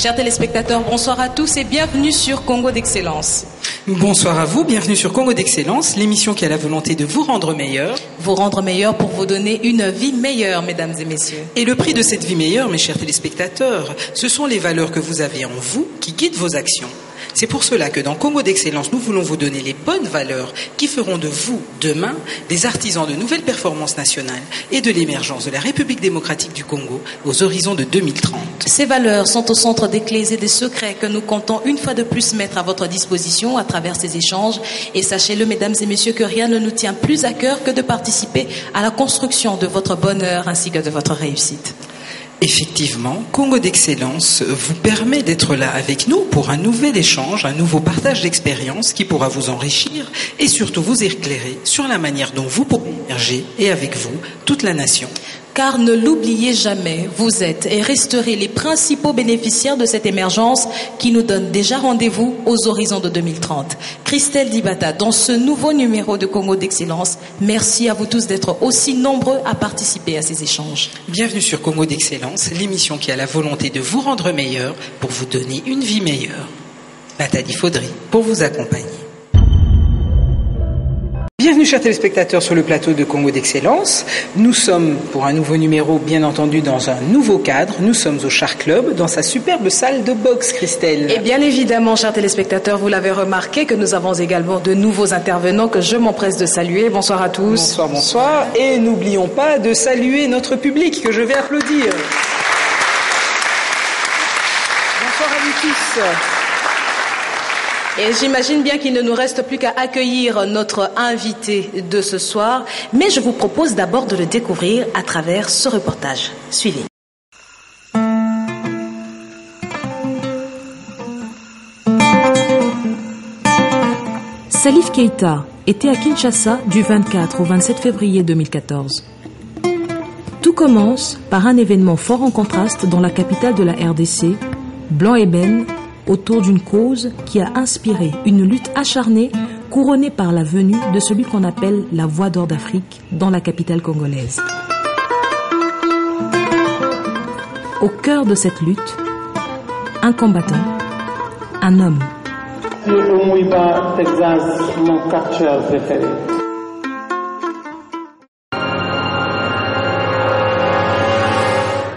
Chers téléspectateurs, bonsoir à tous et bienvenue sur Congo d'Excellence. Bonsoir à vous, bienvenue sur Congo d'Excellence, l'émission qui a la volonté de vous rendre meilleur. Vous rendre meilleur pour vous donner une vie meilleure, mesdames et messieurs. Et le prix de cette vie meilleure, mes chers téléspectateurs, ce sont les valeurs que vous avez en vous qui guident vos actions. C'est pour cela que dans Congo d'Excellence, nous voulons vous donner les bonnes valeurs qui feront de vous, demain, des artisans de nouvelles performances nationales et de l'émergence de la République démocratique du Congo aux horizons de 2030. Ces valeurs sont au centre des clés et des secrets que nous comptons une fois de plus mettre à votre disposition à travers ces échanges. Et sachez-le, mesdames et messieurs, que rien ne nous tient plus à cœur que de participer à la construction de votre bonheur ainsi que de votre réussite. Effectivement, Congo d'Excellence vous permet d'être là avec nous pour un nouvel échange, un nouveau partage d'expériences qui pourra vous enrichir et surtout vous éclairer sur la manière dont vous pourrez émerger et avec vous toute la nation. Car ne l'oubliez jamais, vous êtes et resterez les principaux bénéficiaires de cette émergence qui nous donne déjà rendez-vous aux horizons de 2030. Christelle Dibata, dans ce nouveau numéro de Congo d'Excellence, merci à vous tous d'être aussi nombreux à participer à ces échanges. Bienvenue sur Congo d'Excellence, l'émission qui a la volonté de vous rendre meilleur pour vous donner une vie meilleure. Nathalie Faudry pour vous accompagner. Bienvenue chers téléspectateurs sur le plateau de Congo d'Excellence. Nous sommes pour un nouveau numéro, bien entendu dans un nouveau cadre. Nous sommes au Char Club dans sa superbe salle de boxe, Christelle. Et bien évidemment, chers téléspectateurs, vous l'avez remarqué que nous avons également de nouveaux intervenants que je m'empresse de saluer. Bonsoir à tous. Bonsoir, bonsoir. Et n'oublions pas de saluer notre public que je vais applaudir. Bonsoir à vous tous. Et j'imagine bien qu'il ne nous reste plus qu'à accueillir notre invité de ce soir, mais je vous propose d'abord de le découvrir à travers ce reportage. Suivez. Salif Keïta était à Kinshasa du 24 au 27 février 2014. Tout commence par un événement fort en contraste dans la capitale de la RDC, Blanc-Ébène, autour d'une cause qui a inspiré une lutte acharnée couronnée par la venue de celui qu'on appelle la Voix d'Or d'Afrique dans la capitale congolaise. Au cœur de cette lutte, un combattant, un homme. Texas, mon catcheur préféré.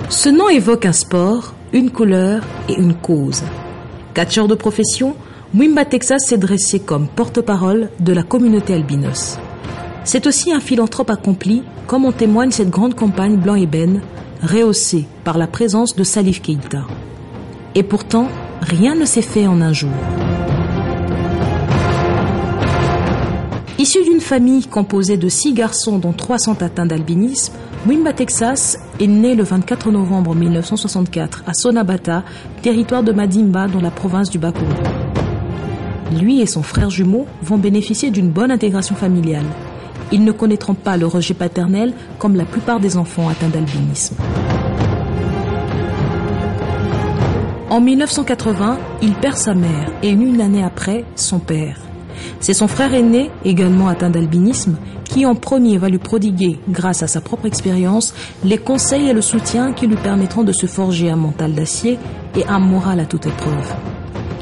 Ce nom évoque un sport, une couleur et une cause. Catcheur de profession, Mwimba Texas s'est dressé comme porte-parole de la communauté albinos. C'est aussi un philanthrope accompli, comme en témoigne cette grande campagne Blanc-Ébène, rehaussée par la présence de Salif Keïta. Et pourtant, rien ne s'est fait en un jour. Issu d'une famille composée de 6 garçons dont 3 sont atteints d'albinisme, Mwimba Texas est né le 24 novembre 1964 à Sonabata, territoire de Madimba dans la province du Bakoungo. Lui et son frère jumeau vont bénéficier d'une bonne intégration familiale. Ils ne connaîtront pas le rejet paternel comme la plupart des enfants atteints d'albinisme. En 1980, il perd sa mère et une année après, son père. C'est son frère aîné, également atteint d'albinisme, qui en premier va lui prodiguer, grâce à sa propre expérience, les conseils et le soutien qui lui permettront de se forger un mental d'acier et un moral à toute épreuve.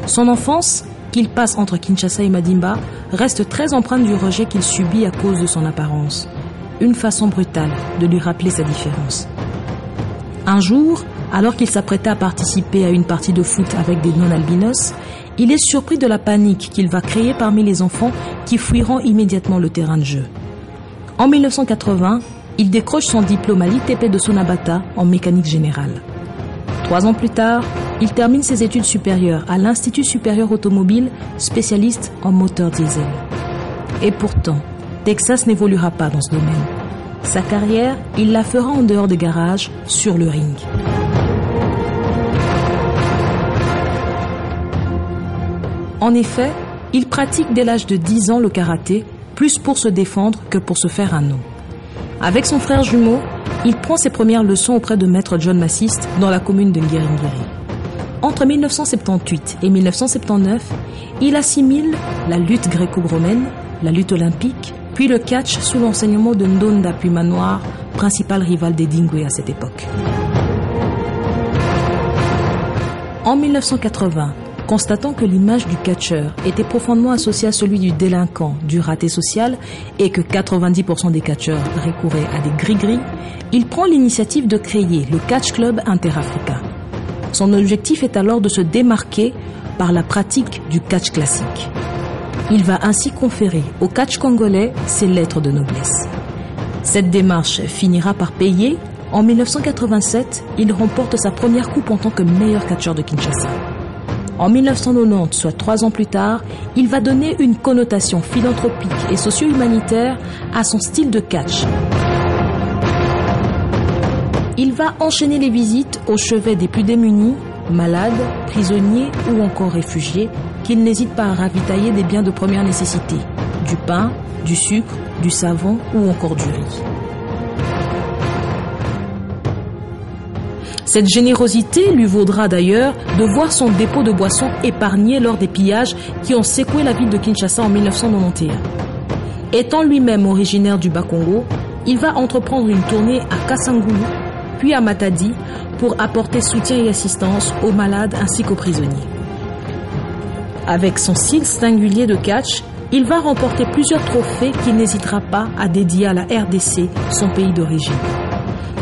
Son enfance, qu'il passe entre Kinshasa et Madimba, reste très empreinte du rejet qu'il subit à cause de son apparence. Une façon brutale de lui rappeler sa différence. Un jour, alors qu'il s'apprêtait à participer à une partie de foot avec des non-albinos, il est surpris de la panique qu'il va créer parmi les enfants qui fuiront immédiatement le terrain de jeu. En 1980, il décroche son diplôme à l'ITP de Sonabata en mécanique générale. 3 ans plus tard, il termine ses études supérieures à l'Institut supérieur automobile, spécialiste en moteur diesel. Et pourtant, Texas n'évoluera pas dans ce domaine. Sa carrière, il la fera en dehors des garages, sur le ring. En effet, il pratique dès l'âge de 10 ans le karaté, plus pour se défendre que pour se faire un nom. Avec son frère jumeau, il prend ses premières leçons auprès de maître John Massiste dans la commune de Ngiringiri. Entre 1978 et 1979, il assimile la lutte gréco-romaine, la lutte olympique, puis le catch sous l'enseignement de Ndonda puis Manoir, principal rival des Dingwe à cette époque. En 1980, constatant que l'image du catcheur était profondément associée à celui du délinquant, du raté social et que 90% des catcheurs recouraient à des gris-gris, il prend l'initiative de créer le Catch Club Interafrica. Son objectif est alors de se démarquer par la pratique du catch classique. Il va ainsi conférer au catch congolais ses lettres de noblesse. Cette démarche finira par payer. En 1987, il remporte sa première coupe en tant que meilleur catcheur de Kinshasa. En 1990, soit 3 ans plus tard, il va donner une connotation philanthropique et socio-humanitaire à son style de catch. Il va enchaîner les visites au chevet des plus démunis, malades, prisonniers ou encore réfugiés, qu'il n'hésite pas à ravitailler des biens de première nécessité, du pain, du sucre, du savon ou encore du riz. Cette générosité lui vaudra d'ailleurs de voir son dépôt de boissons épargné lors des pillages qui ont secoué la ville de Kinshasa en 1991. Étant lui-même originaire du Bas-Congo, il va entreprendre une tournée à Kasangulu, puis à Matadi, pour apporter soutien et assistance aux malades ainsi qu'aux prisonniers. Avec son style singulier de catch, il va remporter plusieurs trophées qu'il n'hésitera pas à dédier à la RDC, son pays d'origine.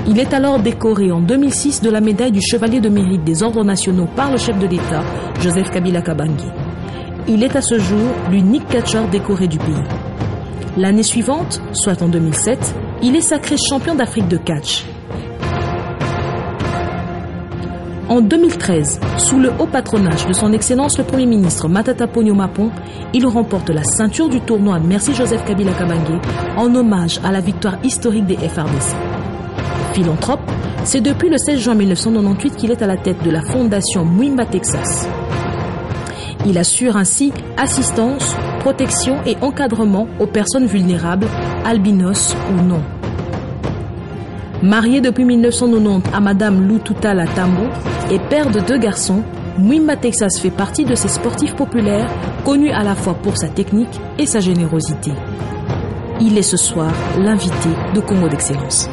Il est alors décoré en 2006 de la médaille du Chevalier de mérite des ordres nationaux par le chef de l'État, Joseph Kabila Kabange. Il est à ce jour l'unique catcheur décoré du pays. L'année suivante, soit en 2007, il est sacré champion d'Afrique de catch. En 2013, sous le haut patronage de son Excellence le Premier ministre Matata Ponyo Mapon, il remporte la ceinture du tournoi Merci Joseph Kabila Kabange en hommage à la victoire historique des FRDC. Philanthrope, c'est depuis le 16 juin 1998 qu'il est à la tête de la fondation Mwimba Texas. Il assure ainsi assistance, protection et encadrement aux personnes vulnérables, albinos ou non. Marié depuis 1990 à Madame Lututala Tambo et père de 2 garçons, Mwimba Texas fait partie de ces sportifs populaires connus à la fois pour sa technique et sa générosité. Il est ce soir l'invité de Congo d'Excellence.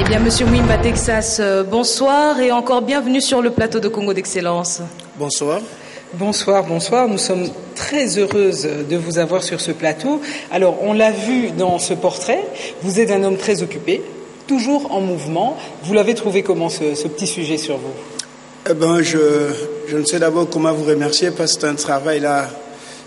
Eh bien, Monsieur Mwimba Texas, bonsoir et encore bienvenue sur le plateau de Congo d'Excellence. Bonsoir. Bonsoir, bonsoir. Nous sommes très heureuses de vous avoir sur ce plateau. Alors, on l'a vu dans ce portrait, vous êtes un homme très occupé, toujours en mouvement. Vous l'avez trouvé comment ce petit sujet sur vous? Eh ben, je ne sais d'abord comment vous remercier parce que c'est un travail là.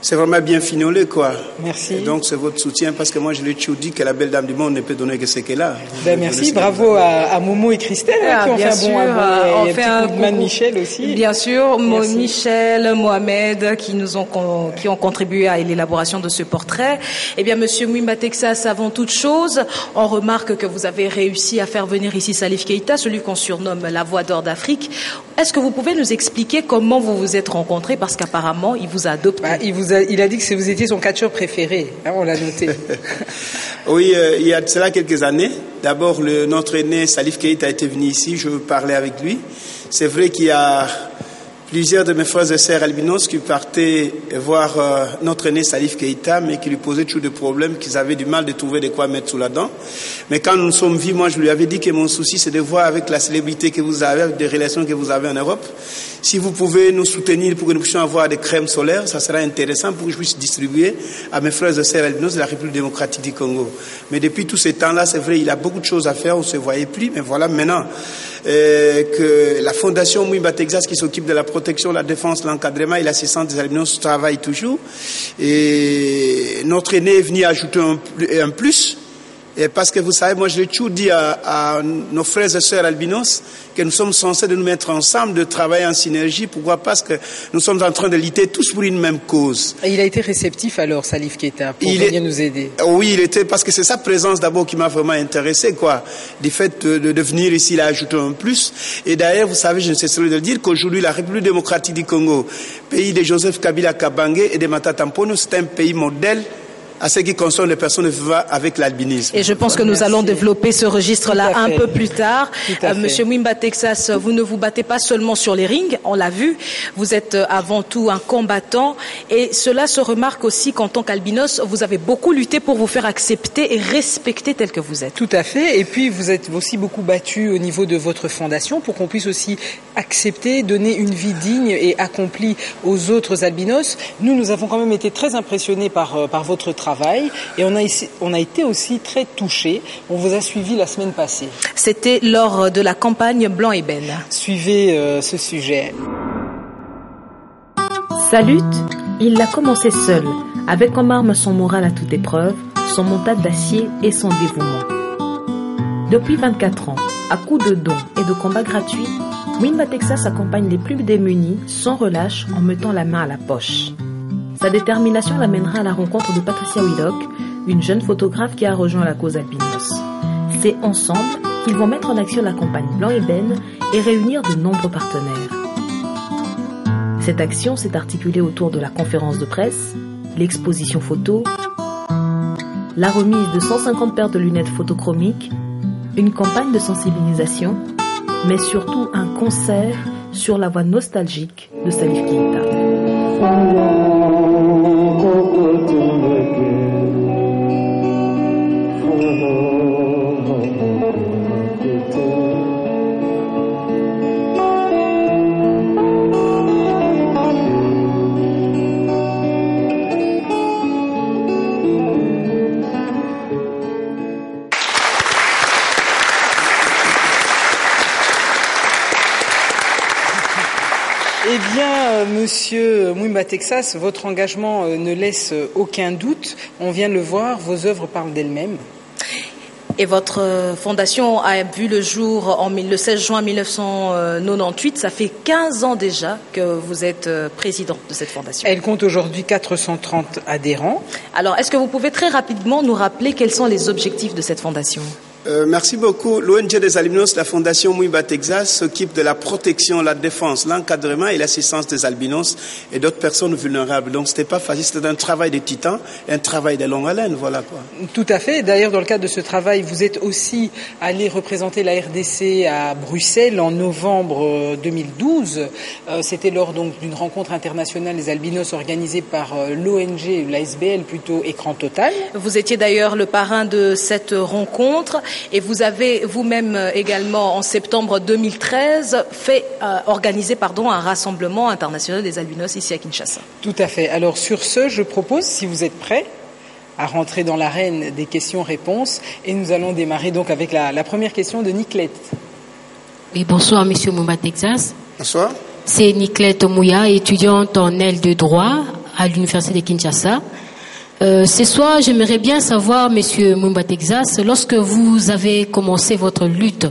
C'est vraiment bien fignolé, quoi. Merci. Et donc, c'est votre soutien, parce que moi, je l'ai toujours dit que la belle dame du monde ne peut donner que ce qu'elle a. Ben, merci, bravo à Momo et Christelle, qui ont fait un bon coup de main de Michel aussi. Bien sûr, Michel, Mohamed, qui ont contribué à l'élaboration de ce portrait. Eh bien, Monsieur Mwimba Texas, avant toute chose, on remarque que vous avez réussi à faire venir ici Salif Keïta, celui qu'on surnomme la voix d'or d'Afrique. Est-ce que vous pouvez nous expliquer comment vous vous êtes rencontrés? Parce qu'apparemment, il vous a adopté. Il a dit que vous étiez son catcheur préféré, hein, on l'a noté. Oui, il y a de cela quelques années. D'abord, notre aîné Salif Keïta était venu ici, je parlais avec lui. C'est vrai qu'il y a plusieurs de mes frères et sœurs albinos qui partaient voir notre aîné Salif Keïta, mais qui lui posaient toujours des problèmes, qu'ils avaient du mal de trouver de quoi mettre sous la dent. Mais quand nous nous sommes vus, moi je lui avais dit que mon souci c'est de voir avec la célébrité que vous avez, avec des relations que vous avez en Europe, si vous pouvez nous soutenir pour que nous puissions avoir des crèmes solaires, ça sera intéressant pour que je puisse distribuer à mes frères et sœurs albinos de la République démocratique du Congo. Mais depuis tous ces temps-là, c'est vrai, il a beaucoup de choses à faire, on ne se voyait plus, mais voilà maintenant que la fondation Mwimba Texas qui s'occupe de la protection, la défense, l'encadrement et l'assistance des albinos travaille toujours. Et notre aîné est venu ajouter un plus. Et parce que vous savez, moi je l'ai toujours dit à nos frères et sœurs albinos que nous sommes censés de nous mettre ensemble, de travailler en synergie. Pourquoi? Parce que nous sommes en train de lutter tous pour une même cause. Et il a été réceptif alors, Salif Keïta, pour venir nous aider. Oui, il était, parce que c'est sa présence d'abord qui m'a vraiment intéressé, quoi. Du fait de venir ici, il a ajouté un plus. Et d'ailleurs, vous savez, je ne cesserai de le dire qu'aujourd'hui, la République démocratique du Congo, pays de Joseph Kabila Kabange et de Matata Ponyo, c'est un pays modèle à ce qui concerne les personnes vivant avec l'albinisme. Et je pense que nous allons développer ce registre-là un peu plus tard. Monsieur Mwimba Texas, vous ne vous battez pas seulement sur les rings, on l'a vu, vous êtes avant tout un combattant et cela se remarque aussi qu'en tant qu'albinos, vous avez beaucoup lutté pour vous faire accepter et respecter tel que vous êtes. Tout à fait, et puis vous êtes aussi beaucoup battu au niveau de votre fondation pour qu'on puisse aussi accepter, donner une vie digne et accomplie aux autres albinos. Nous avons quand même été très impressionnés par votre travail. Et on a été aussi très touchés. On vous a suivi la semaine passée. C'était lors de la campagne Blanc Ébène. Suivez ce sujet. Sa lutte, il l'a commencé seul, avec en arme son moral à toute épreuve, son mental d'acier et son dévouement. Depuis 24 ans, à coups de dons et de combats gratuits, Mwimba Texas accompagne les plus démunis sans relâche en mettant la main à la poche. Sa détermination l'amènera à la rencontre de Patricia Willock, une jeune photographe qui a rejoint la cause albinos. C'est ensemble qu'ils vont mettre en action la campagne Blanc Ébène et réunir de nombreux partenaires. Cette action s'est articulée autour de la conférence de presse, l'exposition photo, la remise de 150 paires de lunettes photochromiques, une campagne de sensibilisation, mais surtout un concert sur la voix nostalgique de Salif Keïta. Eh bien, monsieur Mwimba Texas, votre engagement ne laisse aucun doute. On vient de le voir, vos œuvres parlent d'elles-mêmes. Et votre fondation a vu le jour le 16 juin 1998. Ça fait 15 ans déjà que vous êtes président de cette fondation. Elle compte aujourd'hui 430 adhérents. Alors, est-ce que vous pouvez très rapidement nous rappeler quels sont les objectifs de cette fondation ? Merci beaucoup. L'ONG des albinos, la Fondation Mwimba Texas, s'occupe de la protection, la défense, l'encadrement et l'assistance des albinos et d'autres personnes vulnérables. Donc, c'était pas facile, c'était un travail de titan, un travail de longue haleine, voilà quoi. Tout à fait. D'ailleurs, dans le cadre de ce travail, vous êtes aussi allé représenter la RDC à Bruxelles en novembre 2012. C'était lors donc d'une rencontre internationale des albinos organisée par l'ONG, l'ASBL plutôt, Écran Total. Vous étiez d'ailleurs le parrain de cette rencontre. Et vous avez vous-même également, en septembre 2013, organisé un rassemblement international des albinos ici à Kinshasa. Tout à fait. Alors sur ce, je propose, si vous êtes prêts, à rentrer dans l'arène des questions-réponses. Et nous allons démarrer donc avec la première question de Niclette. Oui, bonsoir, monsieur Mwimba Texas. Bonsoir. C'est Niclette Mouya, étudiante en aile de droit à l'université de Kinshasa. Ce soir, j'aimerais bien savoir, monsieur Mwimba Texas, lorsque vous avez commencé votre lutte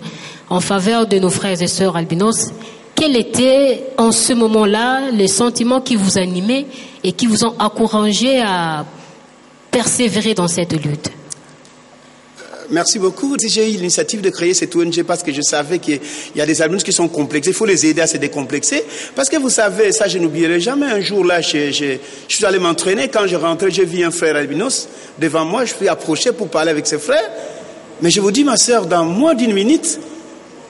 en faveur de nos frères et sœurs albinos, quels étaient en ce moment-là les sentiments qui vous animaient et qui vous ont encouragé à persévérer dans cette lutte? Merci beaucoup. J'ai eu l'initiative de créer cette ONG parce que je savais qu'il y a des albinos qui sont complexés. Il faut les aider à se décomplexer. Parce que vous savez, ça je n'oublierai jamais, un jour là, je suis allé m'entraîner. Quand je rentrais, j'ai vu un frère albinos devant moi. Je suis approché pour parler avec ses frères. Mais je vous dis, ma soeur, dans moins d'une minute,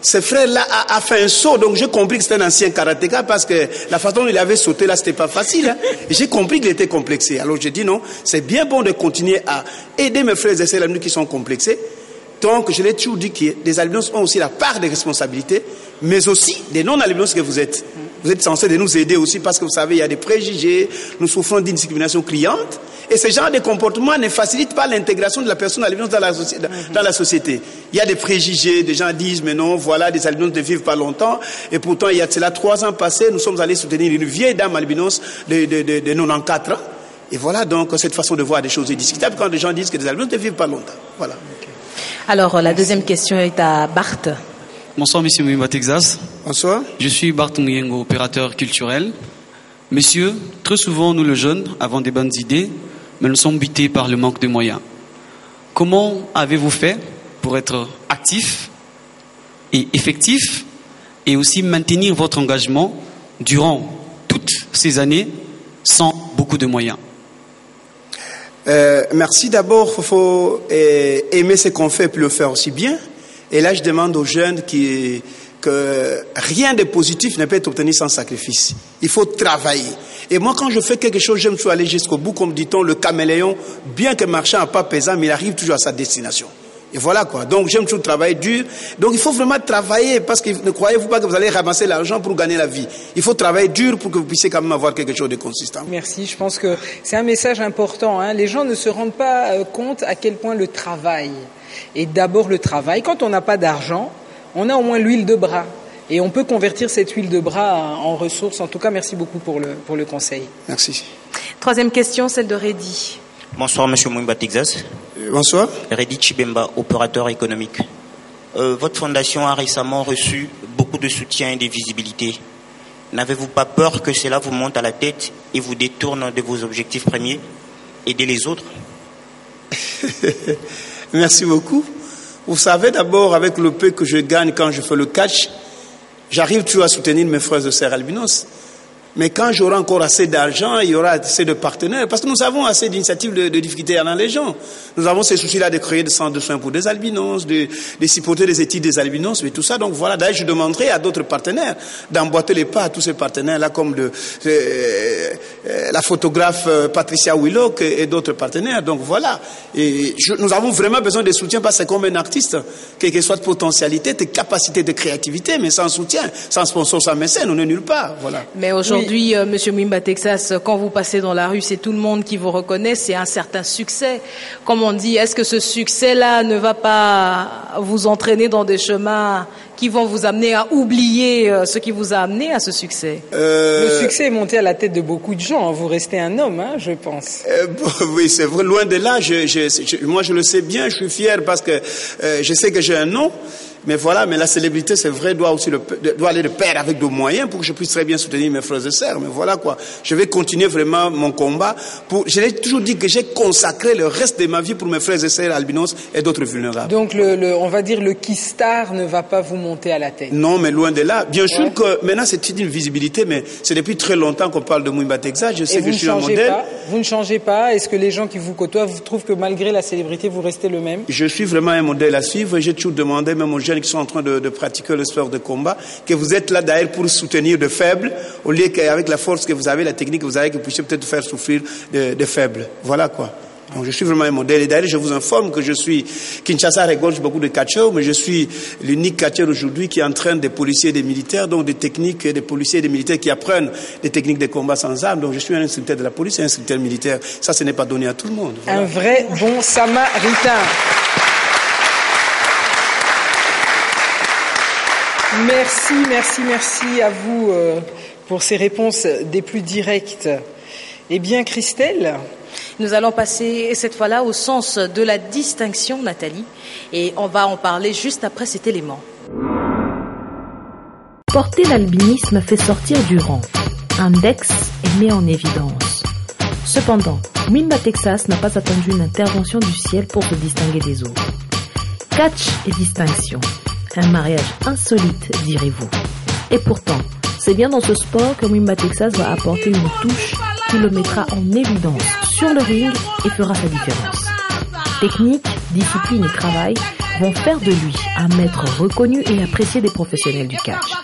ce frère-là a fait un saut. Donc j'ai compris que c'était un ancien karatéka parce que la façon dont il avait sauté là, c'était pas facile. Hein. Et j'ai compris qu'il était complexé. Alors j'ai dit non, c'est bien bon de continuer à aider mes frères et sœurs albinos qui sont complexés. Donc je l'ai toujours dit que les albinos ont aussi la part des responsabilités, mais aussi des non-albinos que vous êtes. Vous êtes censés de nous aider aussi parce que vous savez, il y a des préjugés, nous souffrons d'une discrimination criante. Et ce genre de comportement ne facilite pas l'intégration de la personne albinos dans la société. Il y a des préjugés, des gens disent, mais non, voilà, des albinos ne vivent pas longtemps. Et pourtant, il y a cela 3 ans passés, nous sommes allés soutenir une vieille dame albinos de 94 ans. Et voilà donc cette façon de voir des choses est discutable quand les gens disent que des albinos ne vivent pas longtemps. Voilà. Okay. Alors, la deuxième question est à Bart. Bonsoir, monsieur Mwimba Texas. Bonsoir. Je suis Bart Muyengo, opérateur culturel. Monsieur, très souvent, nous, les jeunes, avons des bonnes idées, mais nous sommes butés par le manque de moyens. Comment avez-vous fait pour être actif et effectif et aussi maintenir votre engagement durant toutes ces années sans beaucoup de moyens? Merci. D'abord, il faut aimer ce qu'on fait et puis le faire aussi bien. Et là, je demande aux jeunes que rien de positif ne peut être obtenu sans sacrifice. Il faut travailler. Et moi, quand je fais quelque chose, j'aime toujours aller jusqu'au bout. Comme dit-on, le caméléon, bien que marchant à pas pesant, mais il arrive toujours à sa destination. Et voilà quoi. Donc j'aime toujours travailler dur. Donc il faut vraiment travailler parce que ne croyez-vous pas que vous allez ramasser l'argent pour gagner la vie. Il faut travailler dur pour que vous puissiez quand même avoir quelque chose de consistant. Merci. Je pense que c'est un message important. Hein. Les gens ne se rendent pas compte à quel point le travail. Et d'abord le travail. Quand on n'a pas d'argent, on a au moins l'huile de bras. Et on peut convertir cette huile de bras en ressources. En tout cas, merci beaucoup pour le conseil. Merci. Troisième question, celle de Reddy. Bonsoir, Monsieur Mwimba Texas. Bonsoir. Reddy Chibemba, opérateur économique. Votre fondation a récemment reçu beaucoup de soutien et de visibilité. N'avez-vous pas peur que cela vous monte à la tête et vous détourne de vos objectifs premiers, aider les autres? Merci beaucoup. Vous savez, d'abord, avec le peu que je gagne quand je fais le catch, j'arrive toujours à soutenir mes frères et sœurs albinos. Mais quand j'aurai encore assez d'argent, il y aura assez de partenaires. Parce que nous avons assez d'initiatives de difficultés dans les gens. Nous avons ces soucis-là de créer des centres de soins pour des albinos, de supporter des études des albinos, mais tout ça. Donc voilà, d'ailleurs, je demanderai à d'autres partenaires d'emboîter les pas à tous ces partenaires-là, comme la photographe Patricia Willock et d'autres partenaires. Donc voilà. Et nous avons vraiment besoin de soutien parce que c'est comme un artiste, quelle que soit de potentialité, de capacité, de créativité, mais sans soutien, sans sponsor, sans mécène, on n'est nulle part. Voilà. Mais aujourd'hui, Monsieur Mwimba Texas, quand vous passez dans la rue, c'est tout le monde qui vous reconnaît, c'est un certain succès. Comme on dit, est-ce que ce succès-là ne va pas vous entraîner dans des chemins qui vont vous amener à oublier ce qui vous a amené à ce succès? Le succès est monté à la tête de beaucoup de gens. Vous restez un homme, hein, je pense. Oui, c'est vrai. Loin de là, moi je le sais bien, je suis fier parce que je sais que j'ai un nom. Mais voilà, mais la célébrité, c'est vrai, doit aller de pair avec des moyens pour que je puisse très bien soutenir mes frères et sœurs. Mais voilà quoi. Je vais continuer vraiment mon combat. Je l'ai toujours dit que j'ai consacré le reste de ma vie pour mes frères et sœurs albinos et d'autres vulnérables. Donc on va dire le Keystar ne va pas vous monter à la tête. Non, mais loin de là. Bien sûr que maintenant c'est une visibilité, mais c'est depuis très longtemps qu'on parle de Mwimba Texas. Je sais que je suis un modèle. Vous ne changez pas. Est-ce que les gens qui vous côtoient, vous trouvent que malgré la célébrité, vous restez le même? Je suis vraiment un modèle à suivre. J'ai toujours demandé même aux jeunes qui sont en train de pratiquer le sport de combat, que vous êtes là d'ailleurs pour soutenir de faibles, au lieu qu'avec la force que vous avez, la technique que vous avez, que vous puissiez peut-être faire souffrir de faibles. Voilà quoi. Donc je suis vraiment un modèle. Et d'ailleurs, je vous informe que je suis... Kinshasa regorge beaucoup de catcheurs, mais je suis l'unique catcheur aujourd'hui qui entraîne des policiers et des militaires, donc des techniques, des policiers et des militaires qui apprennent des techniques de combat sans armes. Donc je suis un instructeur de la police et un instructeur militaire. Ça, ce n'est pas donné à tout le monde. Voilà. Un vrai bon samaritain. Merci à vous pour ces réponses des plus directes. Eh bien, Christelle, nous allons passer cette fois-là au sens de la distinction, Nathalie, et on va en parler juste après cet élément. Porter l'albinisme fait sortir du rang. Index est mis en évidence. Cependant, Mwimba Texas n'a pas attendu une intervention du ciel pour se distinguer des autres. Catch et distinction. Un mariage insolite, direz-vous. Et pourtant, c'est bien dans ce sport que Mwimba Texas va apporter une touche qui le mettra en évidence sur le ring et fera sa différence. Technique, discipline et travail vont faire de lui un maître reconnu et apprécié des professionnels du catch.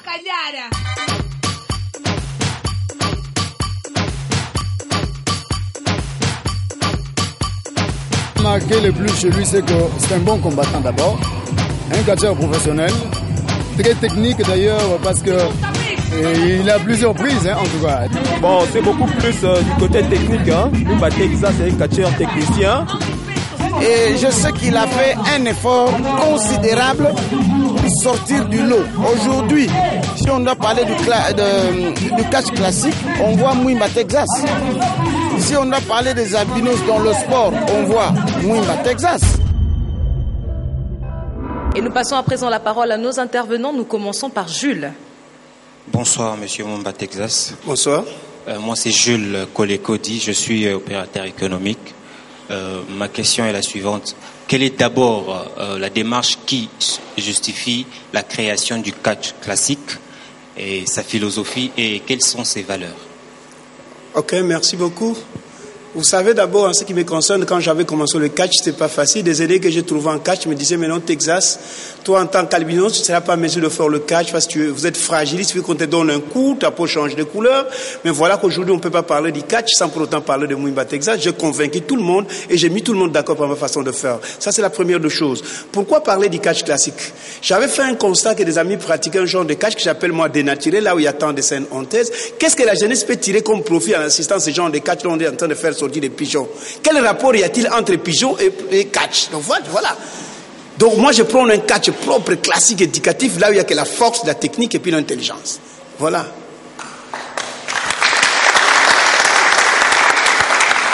Marqué le plus chez lui, c'est que c'est un bon combattant d'abord. Un catcheur professionnel, très technique d'ailleurs parce que il a plusieurs prises en tout cas. Bon, c'est beaucoup plus du côté technique. Mwimba Texas, c'est un catcheur technicien. Et je sais qu'il a fait un effort considérable pour sortir du lot. Aujourd'hui, si on doit parler du catch classique, on voit Mwimba Texas. Si on doit parler des albinos dans le sport, on voit Mwimba Texas. Et nous passons à présent la parole à nos intervenants. Nous commençons par Jules. Bonsoir, Monsieur Mwimba Texas. Bonsoir. Moi, c'est Jules Kolekodi. Je suis opérateur économique. Ma question est la suivante. Quelle est d'abord la démarche qui justifie la création du catch classique et sa philosophie et quelles sont ses valeurs? Ok, merci beaucoup. Vous savez, d'abord, en ce qui me concerne, quand j'avais commencé le catch, c'était pas facile. Des aînés que j'ai trouvés en catch me disaient, mais non, Texas, toi, en tant qu'albinos, tu ne seras pas en mesure de faire le catch parce que vous êtes fragile, il suffit qu'on te donne un coup, ta peau change de couleur. Mais voilà qu'aujourd'hui, on ne peut pas parler du catch sans pour autant parler de Mouimba Texas. J'ai convaincu tout le monde et j'ai mis tout le monde d'accord pour ma façon de faire. Ça, c'est la première des choses. Pourquoi parler du catch classique? J'avais fait un constat que des amis pratiquaient un genre de catch que j'appelle moi dénaturé, là où il y a tant de scènes honteuses. Qu'est-ce que la jeunesse peut tirer comme profit en assistant à ce genre de catch là on est en train de faire sortir des pigeons? Quel rapport y a-t-il entre pigeons et catch? Donc voilà. Donc moi je prends un catch propre, classique, éducatif, là où il y a que la force, la technique et puis l'intelligence. Voilà.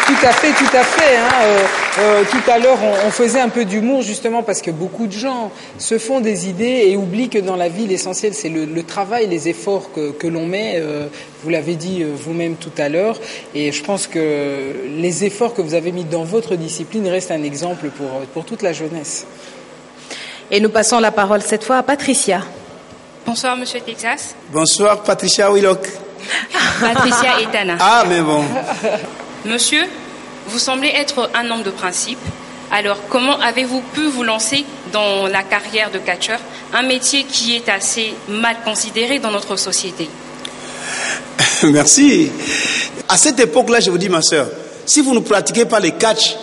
Tout à fait. Tout à l'heure, on faisait un peu d'humour justement parce que beaucoup de gens se font des idées et oublient que dans la vie, l'essentiel, c'est le travail, les efforts que l'on met. Vous l'avez dit vous-même tout à l'heure. Et je pense que les efforts que vous avez mis dans votre discipline restent un exemple pour toute la jeunesse. Et nous passons la parole cette fois à Patricia. Bonsoir, Monsieur Texas. Bonsoir, Patricia Willock. Patricia Etana. Ah, mais bon. Monsieur, vous semblez être un homme de principe. Alors, comment avez-vous pu vous lancer dans la carrière de catcheur, un métier qui est assez mal considéré dans notre société? Merci. À cette époque-là, je vous dis, ma soeur, si vous ne pratiquez pas les catchs,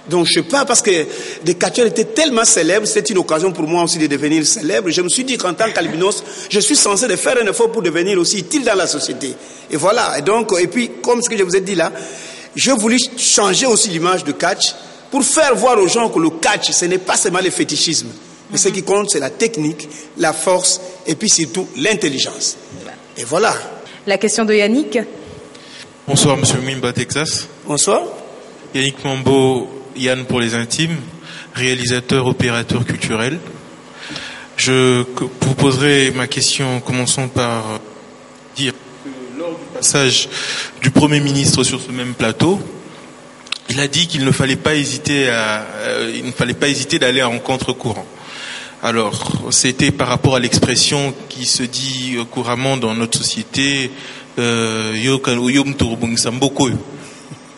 donc je sais pas, parce que les catcheurs étaient tellement célèbres, c'était une occasion pour moi aussi de devenir célèbre. Je me suis dit qu'en tant qu'albinos, je suis censé de faire un effort pour devenir aussi utile dans la société. Et voilà. Et puis, comme ce que je vous ai dit là, je voulais changer aussi l'image de catch pour faire voir aux gens que le catch, ce n'est pas seulement le fétichisme. Mais ce qui compte, c'est la technique, la force et puis surtout l'intelligence. Et voilà. La question de Yannick. Bonsoir, Monsieur Mouimba Texas. Bonsoir. Yannick Mambo, Yann pour les intimes, réalisateur, opérateur culturel. Je vous poserai ma question, commençons par dire que lors du passage du Premier ministre sur ce même plateau, il a dit qu'il ne fallait pas hésiter d'aller en contre-courant. Alors, c'était par rapport à l'expression qui se dit couramment dans notre société,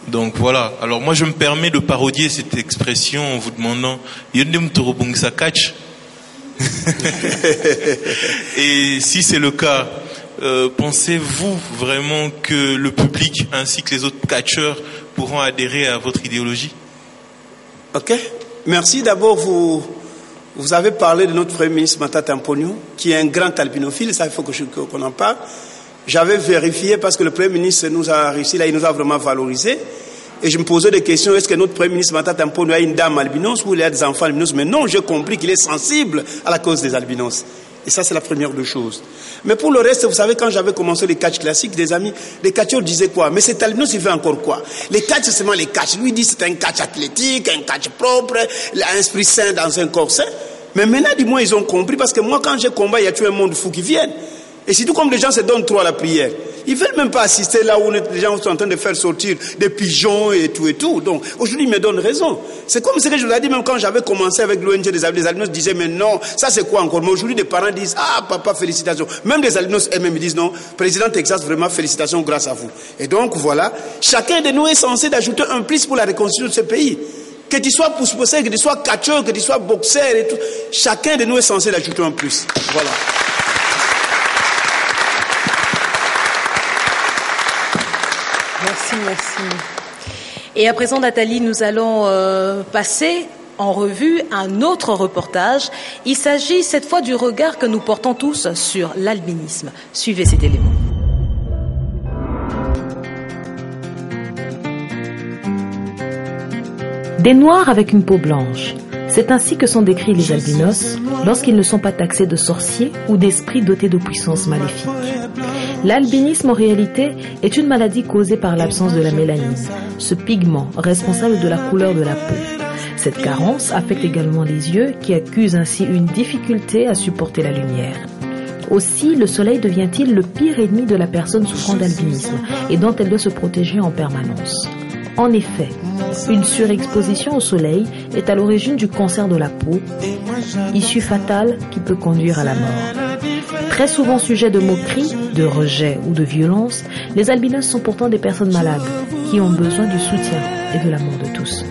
donc voilà. Alors moi je me permets de parodier cette expression en vous demandant catch. Et si c'est le cas, pensez-vous vraiment que le public ainsi que les autres catcheurs pourront adhérer à votre idéologie? Ok. Merci. D'abord, vous avez parlé de notre Premier ministre Matata Mponyo, qui est un grand albinophile, ça il faut qu'on en parle. J'avais vérifié parce que le Premier ministre nous a réussi, là il nous a vraiment valorisé. Et je me posais des questions, est-ce que notre Premier ministre Matata Mponyo a une dame albinos ou il a des enfants albinos? Mais non, j'ai compris qu'il est sensible à la cause des albinos. Et ça c'est la première des choses. Mais pour le reste, vous savez, quand j'avais commencé les catchs classiques, des amis, les catcheurs disaient quoi? Mais cet albinos il fait encore quoi? Les catchs c'est seulement les catchs. Lui il dit c'est un catch athlétique, un catch propre, un esprit sain dans un corps sain. Mais maintenant du moins ils ont compris, parce que moi quand j'ai combat, il y a tout un monde fou qui viennent. Et surtout comme les gens se donnent trop à la prière, ils ne veulent même pas assister là où les gens sont en train de faire sortir des pigeons et tout. Donc aujourd'hui ils me donnent raison. C'est comme ce que je vous ai dit même quand j'avais commencé avec l'ONG des albinos disaient mais non, ça c'est quoi encore? Mais aujourd'hui des parents disent ah papa félicitations. Même les albinos eux-mêmes disent non, président Texas vraiment félicitations grâce à vous. Et donc voilà, chacun de nous est censé d'ajouter un plus pour la reconstruction de ce pays. Que tu sois pousse-pousseur, que tu sois catcheur, que tu sois boxeur et tout, chacun de nous est censé d'ajouter un plus. Voilà. Merci. Et à présent, Nathalie, nous allons passer en revue un autre reportage. Il s'agit cette fois du regard que nous portons tous sur l'albinisme. Suivez cet élément. Des noirs avec une peau blanche. C'est ainsi que sont décrits les albinos lorsqu'ils ne sont pas taxés de sorciers ou d'esprits dotés de puissances maléfiques. L'albinisme en réalité est une maladie causée par l'absence de la mélanine, ce pigment responsable de la couleur de la peau. Cette carence affecte également les yeux qui accusent ainsi une difficulté à supporter la lumière. Aussi, le soleil devient-il le pire ennemi de la personne souffrant d'albinisme et dont elle doit se protéger en permanence. En effet, une surexposition au soleil est à l'origine du cancer de la peau, issue fatale qui peut conduire à la mort. Très souvent sujets de moqueries, de rejet ou de violence, les albinos sont pourtant des personnes malades qui ont besoin du soutien et de l'amour de tous.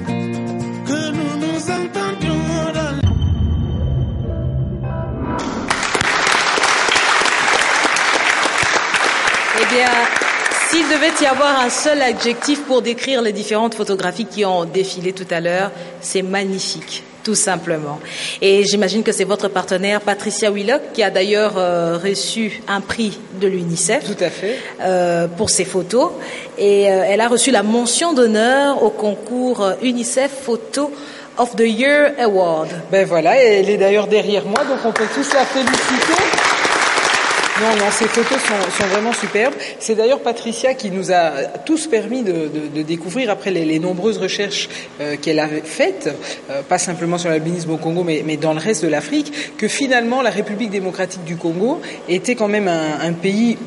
Eh bien, s'il devait y avoir un seul adjectif pour décrire les différentes photographies qui ont défilé tout à l'heure, c'est magnifique, tout simplement. Et j'imagine que c'est votre partenaire Patricia Willock qui a d'ailleurs reçu un prix de l'UNICEF. Tout à fait. Pour ses photos. Et elle a reçu la mention d'honneur au concours UNICEF Photo of the Year Award. Ben voilà, et elle est d'ailleurs derrière moi, donc on peut tous la féliciter. Non, ces photos sont vraiment superbes. C'est d'ailleurs Patricia qui nous a tous permis de découvrir, après les nombreuses recherches qu'elle a faites, pas simplement sur l'albinisme au Congo, mais dans le reste de l'Afrique, que finalement la République démocratique du Congo était quand même un pays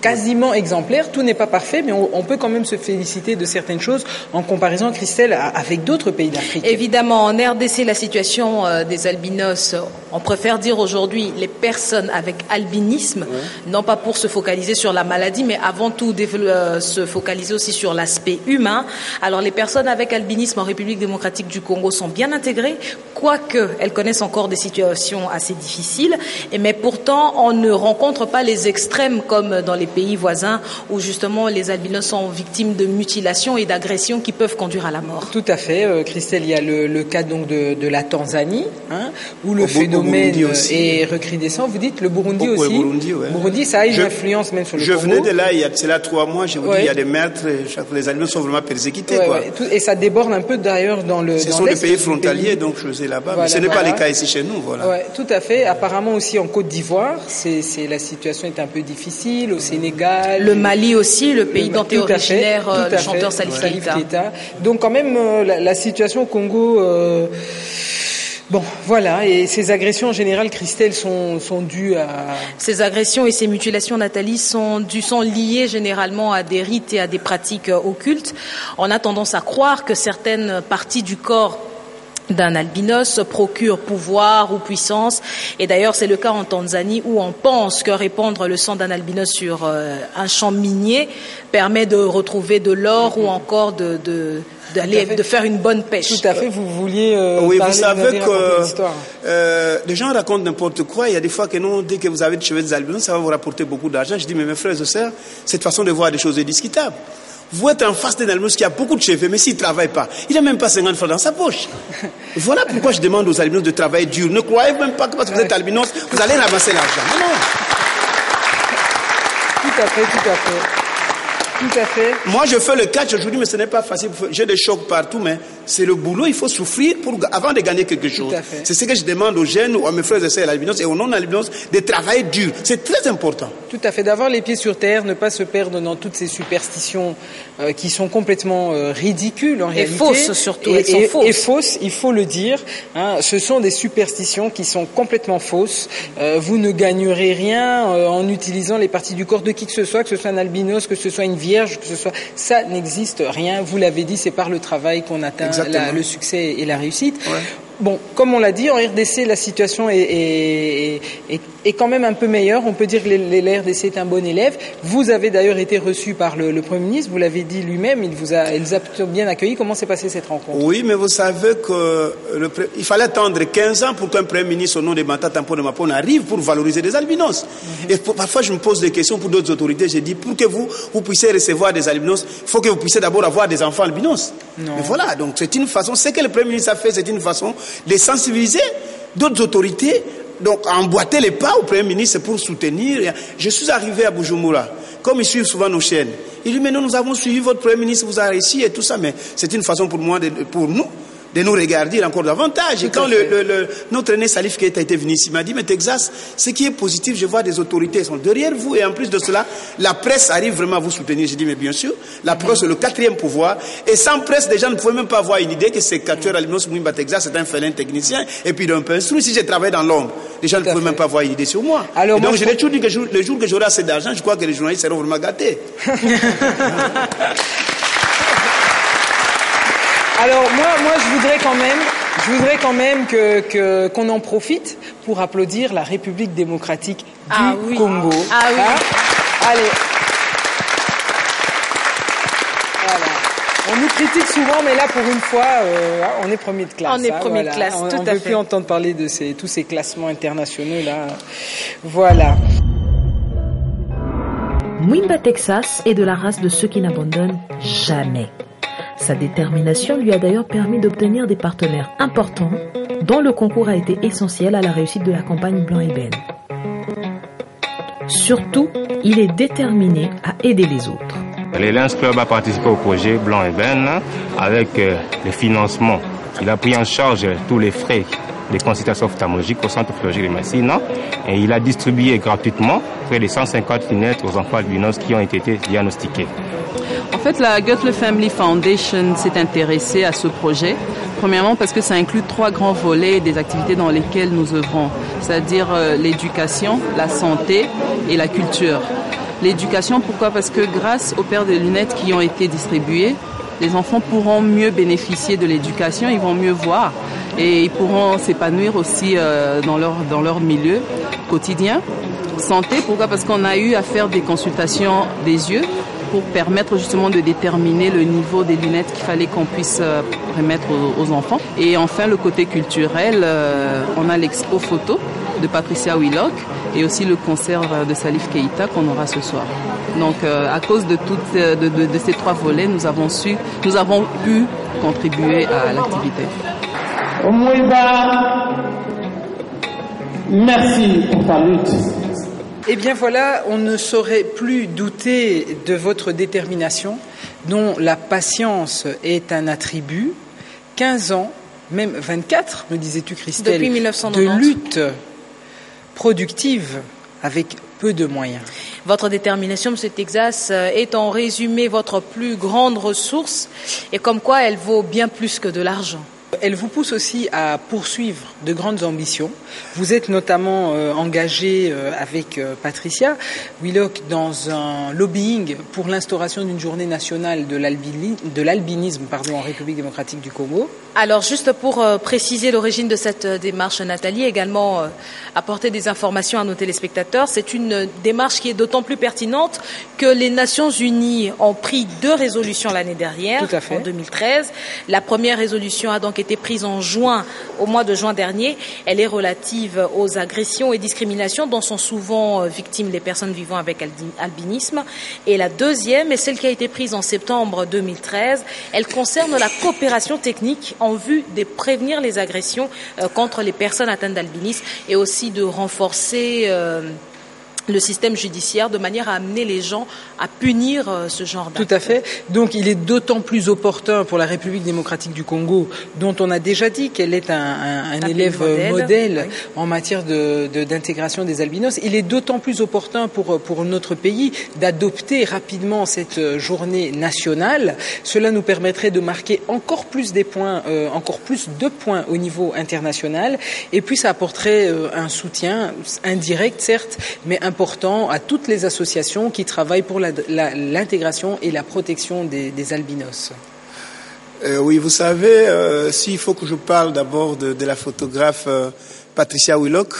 quasiment exemplaire. Tout n'est pas parfait, mais on peut quand même se féliciter de certaines choses en comparaison, Christelle, avec d'autres pays d'Afrique. Évidemment, en RDC, la situation des albinos, on préfère dire aujourd'hui les personnes avec albinisme, non pas pour se focaliser sur la maladie, mais avant tout se focaliser aussi sur l'aspect humain. Alors les personnes avec albinisme en République démocratique du Congo sont bien intégrées, quoique elles connaissent encore des situations assez difficiles, mais pourtant on ne rencontre pas les extrêmes comme dans les pays voisins où justement les albinos sont victimes de mutilations et d'agressions qui peuvent conduire à la mort. Tout à fait, Christelle, il y a le cas donc de la Tanzanie, où le phénomène est recrudescent. Vous dites le Burundi aussi. Le Burundi, ça a une influence même sur le Congo. Je venais de là, il y a 3 mois, je vous dis, il y a des meurtres, les albinos sont vraiment persécutés. Et ça déborde un peu d'ailleurs dans le. Ce sont des pays frontaliers, donc je sais là-bas, mais ce n'est pas le cas ici chez nous. Voilà. Ouais, tout à fait. Apparemment aussi en Côte d'Ivoire, la situation est un peu difficile. Au Sénégal. Le Mali aussi, le pays dont est originaire le chanteur Salif Keïta. Donc quand même, la situation au Congo... Bon, voilà, et ces agressions en général, Christelle, sont dues à... Ces agressions et ces mutilations, Nathalie, sont liées généralement à des rites et à des pratiques occultes. On a tendance à croire que certaines parties du corps d'un albinos procure pouvoir ou puissance, et d'ailleurs c'est le cas en Tanzanie où on pense que répandre le sang d'un albinos sur un champ minier permet de retrouver de l'or ou encore de faire une bonne pêche. Tout à fait, vous vouliez oui, parler, vous savez que les gens racontent n'importe quoi. Il y a des fois que non, dès que vous avez des cheveux des albinos, ça va vous rapporter beaucoup d'argent. Je dis, mais mes frères et sœurs, cette façon de voir des choses est discutable. Vous êtes en face d'un albinos qui a beaucoup de cheveux, mais s'il ne travaille pas, il n'a même pas 50 francs dans sa poche. Voilà pourquoi je demande aux albinos de travailler dur. Ne croyez même pas que parce que vous êtes albinos, vous allez ramasser l'argent. Non. Tout à fait. Tout à fait. Moi, je fais le catch aujourd'hui, mais ce n'est pas facile. J'ai des chocs partout, mais c'est le boulot. Il faut souffrir avant de gagner quelque chose. C'est ce que je demande aux jeunes, à mes frères et sœurs albinos et aux non-albinos, de travailler dur. C'est très important. Tout à fait. D'avoir les pieds sur terre, ne pas se perdre dans toutes ces superstitions qui sont complètement ridicules en réalité. Et fausses surtout. Et fausses, il faut le dire. Ce sont des superstitions qui sont complètement fausses. Vous ne gagnerez rien en utilisant les parties du corps de qui que ce soit un albinos, que ce soit une vierge, que ce soit... Ça n'existe rien. Vous l'avez dit, c'est par le travail qu'on atteint le succès et la réussite. Ouais. Bon, comme on l'a dit, en RDC, la situation est quand même un peu meilleure. On peut dire que la RDC est un bon élève. Vous avez d'ailleurs été reçu par le Premier ministre, vous l'avez dit lui-même, il vous a plutôt bien accueilli. Comment s'est passée cette rencontre? Oui, mais vous savez qu'il fallait attendre 15 ans pour qu'un Premier ministre au nom de Banta Tampo de Mapon arrive pour valoriser les albinos. Et parfois, je me pose des questions pour d'autres autorités. Je dis, pour que vous puissiez recevoir des albinos, il faut que vous puissiez d'abord avoir des enfants albinos. Non. Mais voilà, donc c'est une façon, ce que le Premier ministre a fait, c'est une façon de sensibiliser d'autres autorités, donc emboîter les pas au Premier ministre pour soutenir. Je suis arrivé à Bujumbura, comme ils suivent souvent nos chaînes. Il dit, mais nous avons suivi votre Premier ministre, vous a réussi et tout ça, mais c'est une façon pour nous de nous regarder encore davantage. Et quand notre aîné Salif Keïta était venu ici, il m'a dit, mais Texas, ce qui est positif, je vois des autorités sont derrière vous, et en plus de cela, la presse arrive vraiment à vous soutenir. J'ai dit, mais bien sûr, la presse est le 4e pouvoir, et sans presse, les gens ne pouvaient même pas avoir une idée que ce capteur Albinos Mwimba Texas est un félin technicien, et puis d'un peu instruit. Si j'ai travaillé dans l'ombre, les gens ne pouvaient même pas avoir une idée sur moi. Alors, donc, je l'ai toujours dit que le jour que j'aurai assez d'argent, je crois que les journalistes seront vraiment gâtés. Alors moi je voudrais quand même qu'on en profite pour applaudir la République démocratique du Congo. Ah oui. Allez. Voilà. On nous critique souvent, mais là, pour une fois, on est premier de classe. On est premier de classe, tout à fait. On ne peut plus entendre parler de tous ces classements internationaux, là. Voilà. Mwimba Texas est de la race de ceux qui n'abandonnent jamais. Sa détermination lui a d'ailleurs permis d'obtenir des partenaires importants, dont le concours a été essentiel à la réussite de la campagne Blanc-Ébène. Surtout, il est déterminé à aider les autres. Le Lions Club a participé au projet Blanc-Ébène avec le financement. Il a pris en charge tous les frais des consultations ophtalmologiques au centre ophtalmologique de Messina et il a distribué gratuitement près de 150 lunettes aux enfants albinos qui ont été diagnostiqués. En fait, la Goethe Family Foundation s'est intéressée à ce projet. Premièrement, parce que ça inclut 3 grands volets des activités dans lesquelles nous œuvrons, c'est-à-dire l'éducation, la santé et la culture. L'éducation, pourquoi? Parce que grâce aux paires de lunettes qui ont été distribuées, les enfants pourront mieux bénéficier de l'éducation, ils vont mieux voir et ils pourront s'épanouir aussi dans leur milieu quotidien. Santé, pourquoi? Parce qu'on a eu à faire des consultations des yeux pour permettre justement de déterminer le niveau des lunettes qu'il fallait qu'on puisse remettre aux enfants. Et enfin, le côté culturel, on a l'expo photo de Patricia Willock et aussi le concert de Salif Keïta qu'on aura ce soir. Donc, à cause de ces 3 volets, nous avons pu contribuer à l'activité. Merci pour ta lutte. Eh bien voilà, on ne saurait plus douter de votre détermination, dont la patience est un attribut. 15 ans, même 24, me disais-tu Christelle, depuis 1990. de lutte productive avec peu de moyens. Votre détermination, M. Texas, est en résumé votre plus grande ressource et comme quoi elle vaut bien plus que de l'argent. Elle vous pousse aussi à poursuivre de grandes ambitions. Vous êtes notamment engagé avec Patricia Willock dans un lobbying pour l'instauration d'une journée nationale de l'albinisme en République démocratique du Congo. Alors, juste pour préciser l'origine de cette démarche, Nathalie, également apporter des informations à nos téléspectateurs. C'est une démarche qui est d'autant plus pertinente que les Nations Unies ont pris 2 résolutions l'année dernière, en 2013. La première résolution a donc été prise au mois de juin dernier. Elle est relative aux agressions et discriminations dont sont souvent victimes les personnes vivant avec albinisme. Et la deuxième est celle qui a été prise en septembre 2013. Elle concerne la coopération technique en vue de prévenir les agressions contre les personnes atteintes d'albinisme et aussi de renforcer le système judiciaire de manière à amener les gens à punir ce genre d'actes. Tout à fait. Donc il est d'autant plus opportun pour la République démocratique du Congo, dont on a déjà dit qu'elle est un élève modèle oui. en matière d'intégration des albinos. Il est d'autant plus opportun pour notre pays d'adopter rapidement cette journée nationale. Cela nous permettrait de marquer encore plus de points au niveau international. Et puis ça apporterait un soutien indirect, certes, mais important à toutes les associations qui travaillent pour l'intégration et la protection des albinos. Oui, vous savez, s'il faut que je parle d'abord de la photographe Patricia Willock,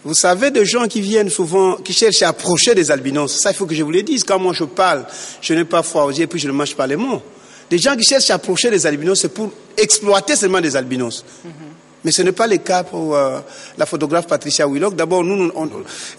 vous savez, des gens qui viennent souvent, qui cherchent à approcher des albinos, ça il faut que je vous le dise, quand moi je parle, je n'ai pas froid aux yeux et puis je ne mâche pas les mots. Des gens qui cherchent à approcher des albinos, c'est pour exploiter seulement des albinos. Mais ce n'est pas le cas pour la photographe Patricia Willock. D'abord, nous,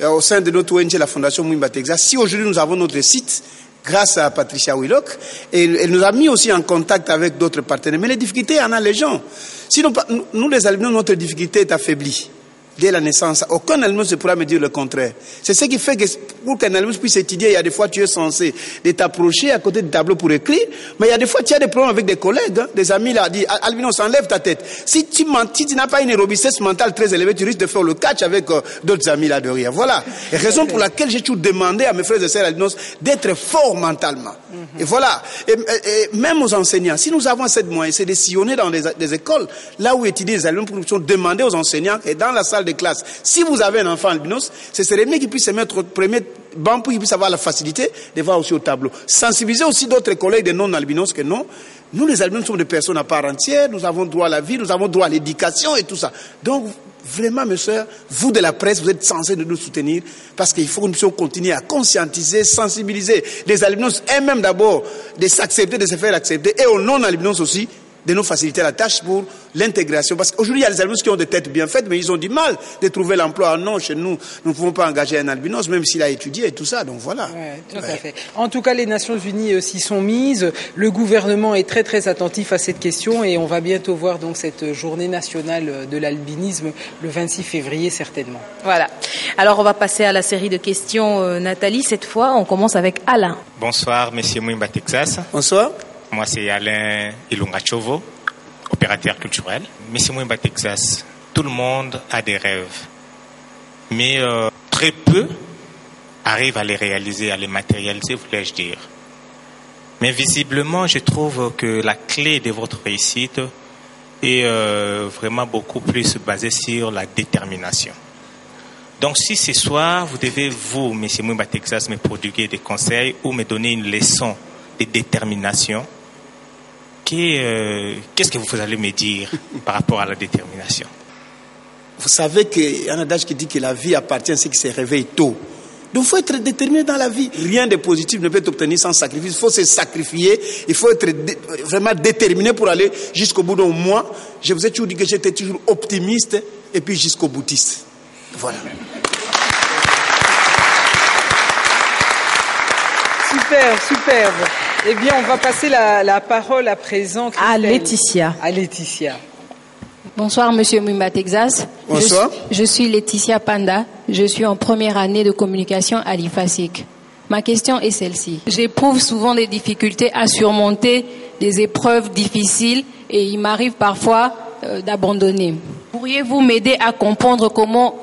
au sein de notre ONG, la Fondation Mwimba Texas, si aujourd'hui nous avons notre site, grâce à Patricia Willock, et elle nous a mis aussi en contact avec d'autres partenaires. Mais les difficultés, il y en a les gens. Sinon, nous les albinos, notre difficulté est affaiblie. Dès la naissance, aucun albinos ne pourra me dire le contraire. C'est ce qui fait que pour qu'un albinos puisse étudier, il y a des fois tu es censé de t'approcher à côté du tableau pour écrire, mais il y a des fois tu as des problèmes avec des collègues, hein, des amis là, dit albinos, enlève ta tête. Si tu n'as pas une robustesse mentale très élevée, tu risques de faire le catch avec d'autres amis là derrière. Voilà. Et raison pour laquelle j'ai toujours demandé à mes frères et sœurs albinos d'être forts mentalement. Et voilà. Et même aux enseignants, si nous avons cette moyen, c'est de sillonner dans des écoles, là où étudient les albinos, pour demander aux enseignants et dans la salle de classe. Si vous avez un enfant albinos, ce serait mieux qu'il puisse se mettre au premier banc pour qu'il puisse avoir la facilité de voir aussi au tableau. Sensibiliser aussi d'autres collègues des non-albinos que non. Nous, les albinos, sommes des personnes à part entière. Nous avons droit à la vie, nous avons droit à l'éducation et tout ça. Donc, Vraiment, mes soeurs, vous de la presse, vous êtes censés de nous soutenir parce qu'il faut que nous puissions continuer à conscientiser, sensibiliser les albinos eux-mêmes d'abord, de s'accepter, de se faire accepter, et aux non-albinos aussi, de nous faciliter la tâche pour l'intégration. Parce qu'aujourd'hui, il y a des albinos qui ont des têtes bien faites, mais ils ont du mal de trouver l'emploi. Non, chez nous, nous ne pouvons pas engager un albinos, même s'il a étudié et tout ça. Donc voilà. Ouais, tout à fait. En tout cas, les Nations Unies s'y sont mises. Le gouvernement est très très attentif à cette question et on va bientôt voir donc cette journée nationale de l'albinisme le 26 février certainement. Voilà. Alors on va passer à la série de questions, Nathalie. Cette fois, on commence avec Alain. Bonsoir, Monsieur Mwimba Texas. Bonsoir. Moi, c'est Alain Ilungachovo, opérateur culturel. Monsieur Mwimba Texas, tout le monde a des rêves, mais très peu arrivent à les réaliser, à les matérialiser, voulais-je dire. Mais visiblement, je trouve que la clé de votre réussite est vraiment beaucoup plus basée sur la détermination. Donc, si ce soir, vous devez, vous, Monsieur Mwimba Texas, me prodiguer des conseils ou me donner une leçon de détermination, qu'est-ce que vous allez me dire par rapport à la détermination? Vous savez qu'il y a un adage qui dit que la vie appartient à ceux qui se réveillent tôt. Donc il faut être déterminé dans la vie. Rien de positif ne peut être obtenu sans sacrifice. Il faut se sacrifier. Il faut être vraiment déterminé pour aller jusqu'au bout. Donc moi, je vous ai toujours dit que j'étais toujours optimiste et puis jusqu'au boutiste. Voilà. Superbe. Eh bien, on va passer la parole à présent à Laetitia. Bonsoir, Monsieur Mwimba Texas. Bonsoir. Je suis Laetitia Panda. Je suis en première année de communication à l'IFASIC. Ma question est celle-ci. J'éprouve souvent des difficultés à surmonter des épreuves difficiles et il m'arrive parfois d'abandonner. Pourriez-vous m'aider à comprendre comment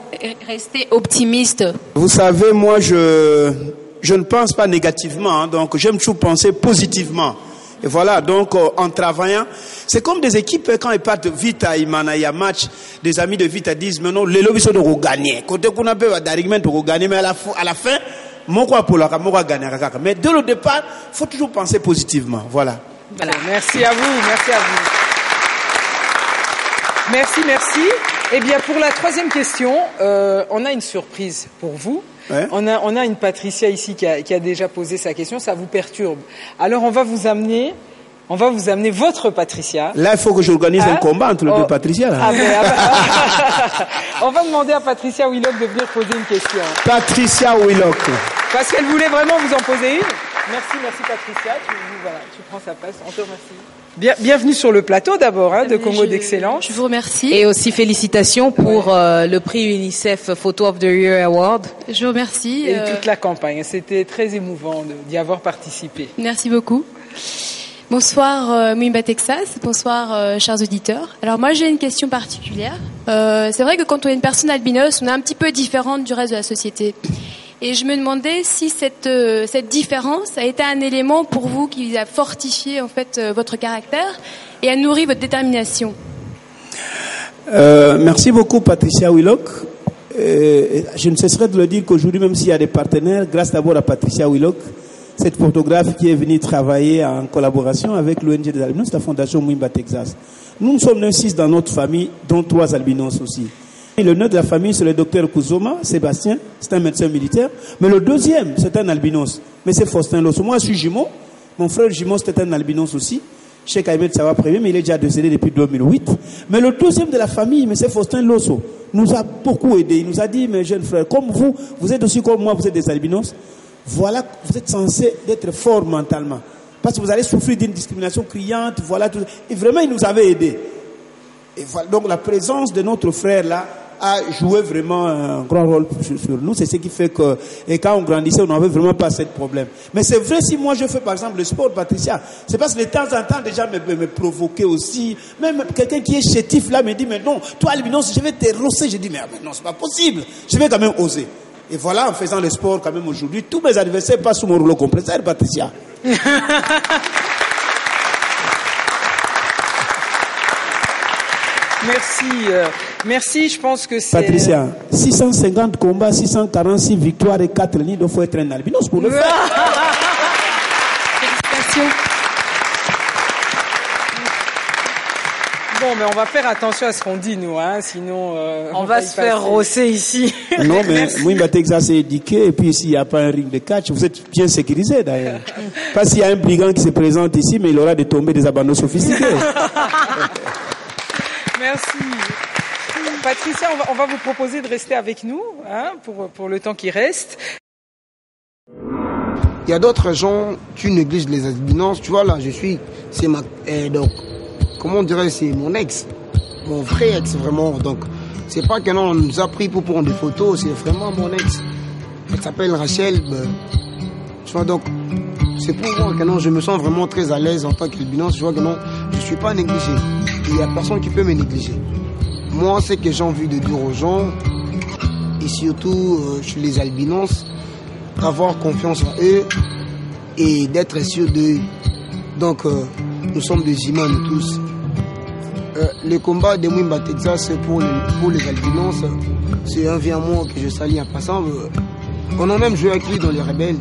rester optimiste? Vous savez, moi, je ne pense pas négativement, donc j'aime toujours penser positivement. Et voilà, donc en travaillant, c'est comme des équipes quand ils partent vite à Imana, il y a match, des amis de vite disent mais non, les lobbies sont de gagner. Côté qu'on a besoin d'argument de gagner, mais à la fin, mon quoi pour la gagner. Mais dès le départ, il faut toujours penser positivement. Voilà. Merci à vous. Merci. Eh bien, pour la troisième question, on a une surprise pour vous. Ouais. On a une Patricia ici qui a déjà posé sa question, ça vous perturbe. Alors on va vous amener votre Patricia. Là, il faut que j'organise un combat entre les deux Patricia. Là. On va demander à Patricia Willock de venir poser une question. Patricia Willock. Parce qu'elle voulait vraiment vous en poser une. Merci Patricia, tu prends sa place, on te remercie. Bienvenue sur le plateau d'abord de Congo d'Excellence. Je vous remercie. Et aussi félicitations pour le prix UNICEF Photo of the Year Award. Je vous remercie. Et toute la campagne, c'était très émouvant d'y avoir participé. Merci beaucoup. Bonsoir Mwimba Texas, bonsoir chers auditeurs. Alors moi j'ai une question particulière. C'est vrai que quand on est une personne albinos, on est un petit peu différente du reste de la société. Et je me demandais si cette différence a été un élément pour vous qui a fortifié en fait votre caractère et a nourri votre détermination. Merci beaucoup Patricia Willock. Je ne cesserai de le dire qu'aujourd'hui, même s'il y a des partenaires, grâce d'abord à Patricia Willock, cette photographe qui est venue travailler en collaboration avec l'ONG des albinos, la Fondation Mwimba Texas. Nous sommes 6 dans notre famille, dont 3 albinos aussi. Et le nœud de la famille, c'est le docteur Kuzoma, Sébastien, c'est un médecin militaire. Mais le deuxième, c'est un albinos. Mais c'est Faustin Losso. Moi, je suis jumeau. Mon frère jumeau, c'était un albinos aussi. Cheikh Ahmed Sawa premier, mais il est déjà décédé depuis 2008. Mais le deuxième de la famille, mais c'est Faustin Losso, nous a beaucoup aidé. Il nous a dit, mes jeunes frères, comme vous êtes aussi comme moi, vous êtes des albinos. Voilà, vous êtes censés être forts mentalement. Parce que vous allez souffrir d'une discrimination criante, voilà tout. Et vraiment, il nous avait aidés. Et voilà, donc la présence de notre frère là a joué vraiment un grand rôle sur nous. C'est ce qui fait que, et quand on grandissait, on n'avait vraiment pas ce problème. Mais c'est vrai, si moi je fais par exemple le sport, Patricia, c'est parce que de temps en temps, déjà me provoquer aussi. Même quelqu'un qui est chétif là me dit, mais non, toi albinos, je vais te rosser. Je dis, mais non, c'est pas possible. Je vais quand même oser. Et voilà, en faisant le sport quand même aujourd'hui, tous mes adversaires passent sous mon rouleau compresseur, Patricia. Merci, je pense que c'est... Patricia, 650 combats, 646 victoires et 4 nids, il faut être un albinos pour le faire. Félicitations. Bon, mais on va faire attention à ce qu'on dit, nous, hein, sinon... on va se faire rosser ici. Non, mais Mwimba Texas est éduqué, et puis s'il n'y a pas un ring de catch, vous êtes bien sécurisé d'ailleurs. Pas s'il y a un brigand qui se présente ici, mais il aura des tombées des abandons sophistiqués. Merci. Patricia, on va vous proposer de rester avec nous, hein, pour le temps qui reste. Il y a d'autres gens qui négligent les albinos. Tu vois, là, c'est ma, donc, comment on dirait, c'est mon ex, mon vrai ex, vraiment. Donc, c'est pas qu'un on nous a pris pour prendre des photos, c'est vraiment mon ex. Elle s'appelle Rachel. Tu vois, donc, c'est pour moi que non, je me sens vraiment très à l'aise en tant qu'albinos. Je vois que non, je suis pas négligé. Il y a personne qui peut me négliger. Moi, c'est que j'ai envie de dire aux gens, et surtout chez les albinos, d'avoir confiance en eux et d'être sûr d'eux. Donc, nous sommes des humains, nous tous. Le combat de Mwimba Texas pour les albinos, c'est un vieux amour que je salue en passant. On a même joué avec lui dans les rebelles.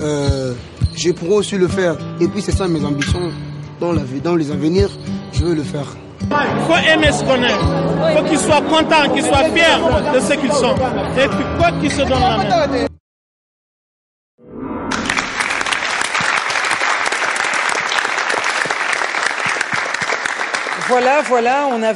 Je pourrais aussi le faire. Et puis, c'est ça mes ambitions. Dans les avenirs, je veux le faire. Il faut aimer ce qu'on aime. Il faut qu'ils soient contents, qu'ils soient fiers de ce qu'ils sont. Et puis, quoi qu'ils se donnent la main. Voilà, on a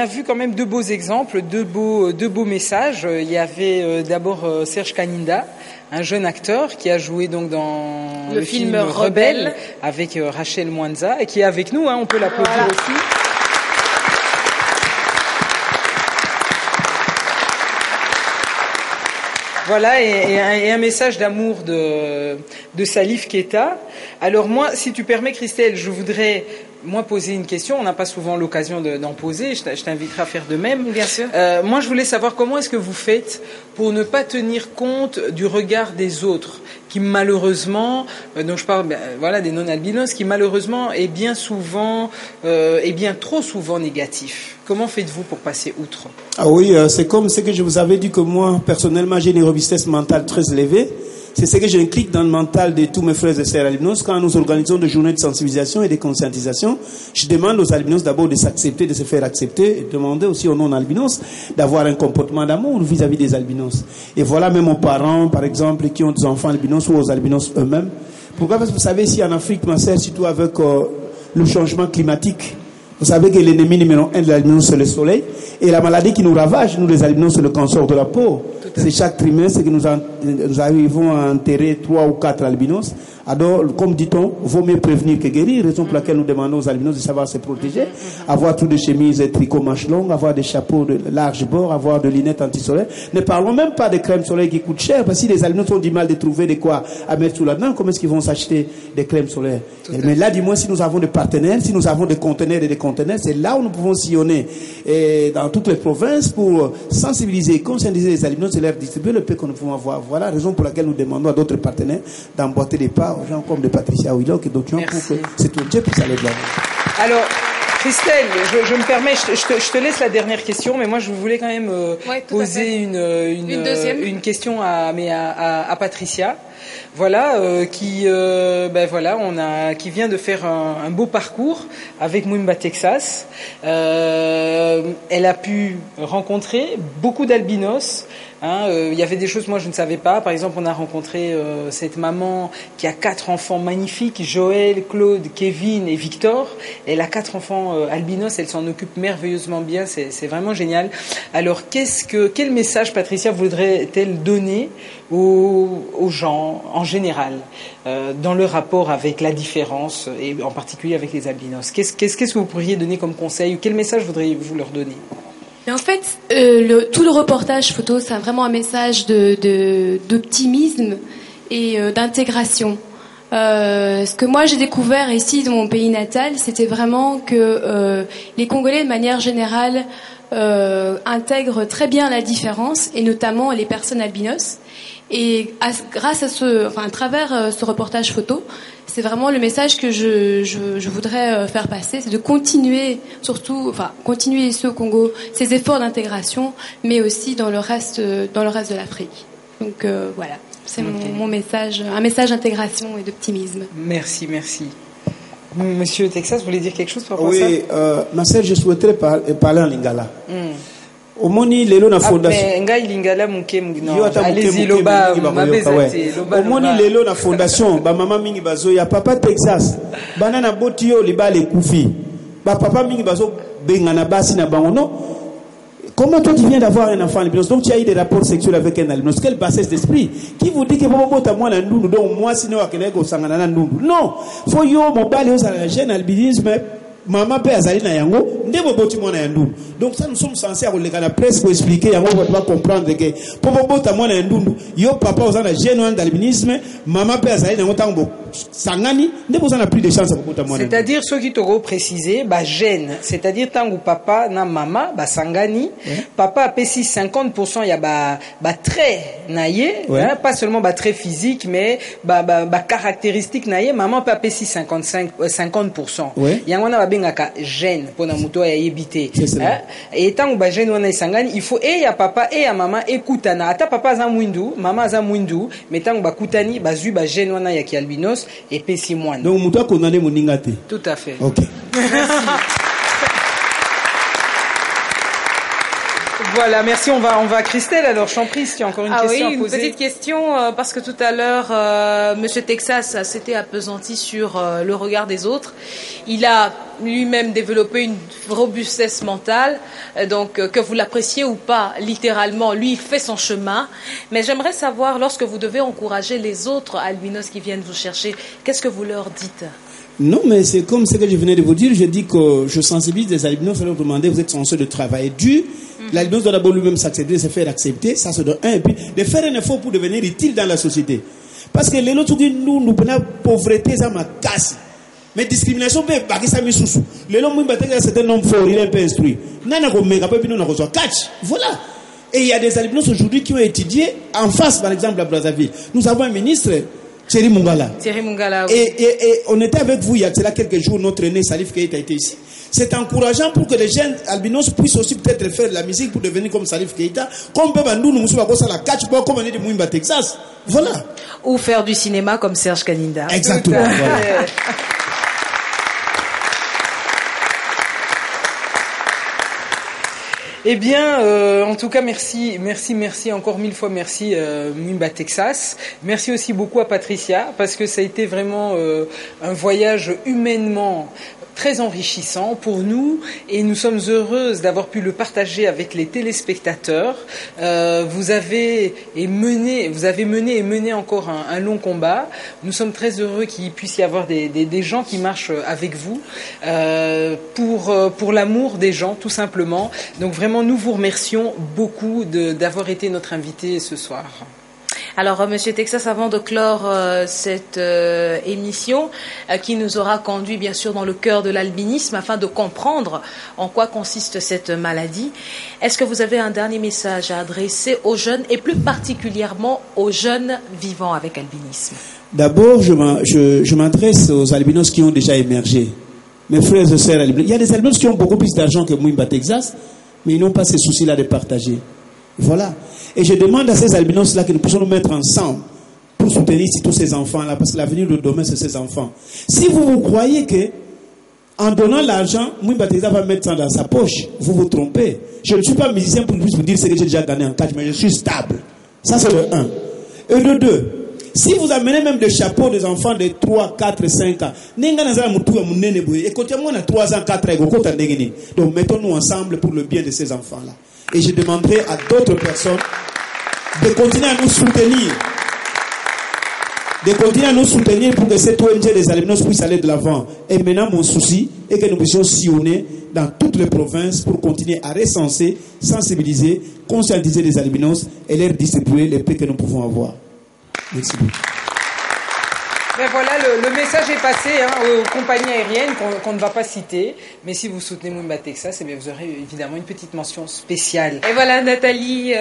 vu quand même deux beaux exemples, deux beaux messages. Il y avait d'abord Serge Kaninda, un jeune acteur qui a joué donc dans le film Rebelle avec Rachel Mwanza et qui est avec nous, hein, on peut l'applaudir aussi. Voilà, et un message d'amour de Salif Keita. Alors moi, si tu permets, Christelle, je voudrais poser une question. On n'a pas souvent l'occasion d'en poser. Je t'inviterai à faire de même. Bien sûr. Moi, je voulais savoir comment est-ce que vous faites pour ne pas tenir compte du regard des autres, qui malheureusement, donc je parle des non-albinos, qui malheureusement est bien trop souvent négatif. Comment faites-vous pour passer outre? Ah oui, c'est comme ce que je vous avais dit que moi, personnellement, j'ai une robustesse mentale très élevée. C'est ce que j'implique dans le mental de tous mes frères et sœurs albinos. Quand nous organisons des journées de sensibilisation et de conscientisation, je demande aux albinos d'abord de s'accepter, de se faire accepter, et demander aussi aux non-albinos d'avoir un comportement d'amour vis-à-vis des albinos. Et voilà même aux parents, par exemple, qui ont des enfants albinos ou aux albinos eux-mêmes. Pourquoi? Parce que vous savez, ici en Afrique, ma sœur, surtout avec le changement climatique, vous savez que l'ennemi numéro 1 de l'albinos, c'est le soleil. Et la maladie qui nous ravage, nous les albinos, c'est le cancer de la peau. C'est chaque trimestre que nous arrivons à enterrer 3 ou 4 albinos. Alors, comme dit-on, vaut mieux prévenir que guérir. Raison pour laquelle nous demandons aux albinos de savoir se protéger. Avoir toutes des chemises et tricots manches longues, avoir des chapeaux de large bord, avoir des lunettes anti-soleil. Ne parlons même pas de crème solaire qui coûtent cher. Parce que si les albinos ont du mal de trouver de quoi à mettre sous la dent, comment est-ce qu'ils vont s'acheter des crèmes solaires? Mais là, du moins, si nous avons des partenaires, si nous avons des conteneurs et des conteneurs, c'est là où nous pouvons sillonner dans toutes les provinces pour sensibiliser, conscientiser les albinos et leur distribuer le peu que nous pouvons avoir. Voilà la raison pour laquelle nous demandons à d'autres partenaires d'emboîter des pas aux gens comme de Patricia Willock et d'autres gens pour que cet objet puisse aller de l'avant. Alors, Christelle, je me permets, je te laisse la dernière question, mais moi je voulais quand même poser une question à Patricia. Voilà, qui vient de faire un beau parcours avec Mwimba Texas. Elle a pu rencontrer beaucoup d'albinos. Il y avait des choses moi je ne savais pas. Par exemple, on a rencontré cette maman qui a 4 enfants magnifiques, Joël, Claude, Kevin et Victor. Elle a 4 enfants albinos, elle s'en occupe merveilleusement bien, c'est vraiment génial. Alors quel message Patricia voudrait-elle donner aux gens en général dans le rapport avec la différence et en particulier avec les albinos? Qu'est-ce que vous pourriez donner comme conseil ou quel message voudriez-vous leur donner? Mais en fait, tout le reportage photo, c'est vraiment un message d'optimisme et d'intégration. Ce que moi j'ai découvert ici dans mon pays natal, c'était vraiment que les Congolais, de manière générale, intègrent très bien la différence, et notamment les personnes albinos. Et grâce à travers ce reportage photo, c'est vraiment le message que je voudrais faire passer, c'est de continuer, continuer ici au Congo ces efforts d'intégration, mais aussi dans le reste de l'Afrique. Donc voilà, c'est mon message, un message d'intégration et d'optimisme. Merci. Monsieur Texas, vous voulez dire quelque chose par rapport à ça? Oui, ma sœur, je souhaiterais parler en lingala. Omoni lelo na fondation. Allez-y, loba, omoni lelo na fondation ba mama mingi bazo ya papa Texas. Banana botio libale kufi. Ba papa mingi bazo bengana basi na bango non. Comment toi tu viens d'avoir un enfant albinos, donc tu as eu des rapports sexuels avec un albinos, quelle bassesse d'esprit? Qui vous dit que bobo ta moi na ndundu donc moi sinon akele ko sangana na ndundu? Non, faut yo mobile yo sa jeune albinisme. Maman père azali na yango ndebo boti mwana ya ndundu. Donc ça nous sommes censés releka la presse pour expliquer yango on va comprendre que popo bota mwana ya ndundu yo papa ozana jeune d'albinisme maman père azali na yango tango sangani ndebo ozana plus de chance pour bota mwana. C'est-à-dire ceux qui t'auront précisé bah gêne, c'est-à-dire tango papa na maman bah sangani papa a pesi 50% ya ba trait naie pas seulement ba trait physique mais ba caractéristique naie maman peut pesi 50%. Yango na ngaka gêne pour na muto ya yebité et tant que ba gêne wana isangani il faut et ya papa et ya maman ekutana ata papa za mwindu maman za mwindu mais tant que ba kutani bazui ba gêne wana ya ki albinos et pesi mwana donc muto condamné moninga te. Tout à fait. OK. Voilà, merci. On va à Christelle. Alors, je t'en prie, si tu as encore une question à poser. Une petite question, parce que tout à l'heure, Monsieur Texas s'était appesanti sur le regard des autres. Il a lui-même développé une robustesse mentale, donc que vous l'appréciez ou pas, littéralement, lui, il fait son chemin. Mais j'aimerais savoir, lorsque vous devez encourager les autres albinos qui viennent vous chercher, qu'est-ce que vous leur dites? Non, mais c'est comme ce que je venais de vous dire. Je dis que je sensibilise les albinos, leur demander, vous êtes censés de travailler dur. L'albinos doit d'abord lui-même s'accepter, se faire accepter, ça se donne un, et puis de faire un effort pour devenir utile dans la société. Parce que les autres, nous prenons pauvreté, ça m'a cassé. Mais discrimination, ça m'a sous. Les gens, c'est un homme fort, il est un peu instruit. Voilà. Et il y a des albinos aujourd'hui qui ont étudié en face, par exemple, à Brazzaville. Nous avons un ministre, Thierry Mungala. Et on était avec vous il y a quelques jours, notre aîné Salif Keïta était ici. C'est encourageant pour que les jeunes albinos puissent aussi peut-être faire de la musique pour devenir comme Salif Keïta, comme Bebandou, nous sommes à la catch, comme on est de Mouimba, Texas. Voilà. Ou faire du cinéma comme Serge Kaninda. Exactement. Voilà. Eh bien, en tout cas, merci encore 1000 fois, merci Mouimba Texas. Merci aussi beaucoup à Patricia, parce que ça a été vraiment un voyage humainement très enrichissant pour nous et nous sommes heureuses d'avoir pu le partager avec les téléspectateurs. Vous avez mené encore un long combat. Nous sommes très heureux qu'il puisse y avoir des gens qui marchent avec vous pour l'amour des gens, tout simplement. Donc vraiment, nous vous remercions beaucoup d'avoir été notre invité ce soir. Alors, Monsieur Texas, avant de clore cette émission qui nous aura conduit bien sûr dans le cœur de l'albinisme afin de comprendre en quoi consiste cette maladie, est-ce que vous avez un dernier message à adresser aux jeunes et plus particulièrement aux jeunes vivant avec albinisme? D'abord, je m'adresse aux albinos qui ont déjà émergé. Mes frères et sœurs albinos. Il y a des albinos qui ont beaucoup plus d'argent que Mouimba Texas, mais ils n'ont pas ces soucis-là de partager. Voilà. Et je demande à ces albinos-là que nous puissions nous mettre ensemble pour soutenir tous ces enfants-là, parce que l'avenir de demain, c'est ces enfants. Si vous croyez que, en donnant l'argent, Mouimba Texas va mettre ça dans sa poche, vous vous trompez. Je ne suis pas musicien pour vous dire ce que j'ai déjà gagné en catch, mais je suis stable. Ça, c'est le 1. Et le 2, si vous amenez même des chapeaux des enfants de 3, 4, 5 ans, écoutez-moi, on a 3 ans, 4 ans, donc mettons-nous ensemble pour le bien de ces enfants-là. Et je demanderai à d'autres personnes de continuer à nous soutenir. De continuer à nous soutenir pour que cette ONG des albinos puisse aller de l'avant. Et maintenant, mon souci est que nous puissions sillonner dans toutes les provinces pour continuer à recenser, sensibiliser, conscientiser les albinos et leur distribuer les prix que nous pouvons avoir. Merci beaucoup. Ben voilà, le message est passé aux compagnies aériennes qu'on ne va pas citer. Mais si vous soutenez Mouimba Texas, eh bien vous aurez évidemment une petite mention spéciale. Et voilà, Nathalie,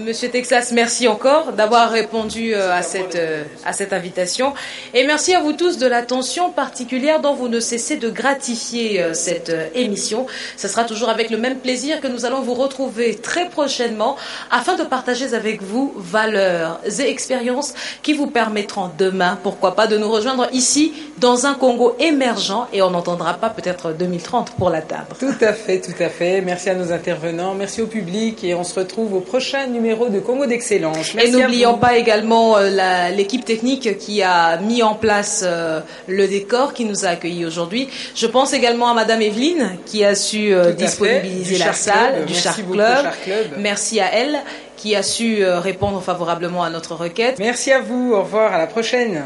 Monsieur Texas, merci encore d'avoir répondu à cette invitation. Et merci à vous tous de l'attention particulière dont vous ne cessez de gratifier cette émission. Ce sera toujours avec le même plaisir que nous allons vous retrouver très prochainement afin de partager avec vous valeurs et expériences qui vous permettront demain, pourquoi pas, de nous nous rejoindre ici dans un Congo émergent et on n'entendra pas peut-être 2030 pour l'atteindre. Tout à fait, tout à fait. Merci à nos intervenants, merci au public et on se retrouve au prochain numéro de Congo d'Excellence. Et n'oublions pas également l'équipe technique qui a mis en place le décor, qui nous a accueillis aujourd'hui. Je pense également à Madame Evelyne qui a su disponibiliser la salle du Char Club. Merci à elle qui a su répondre favorablement à notre requête. Merci à vous, au revoir, à la prochaine.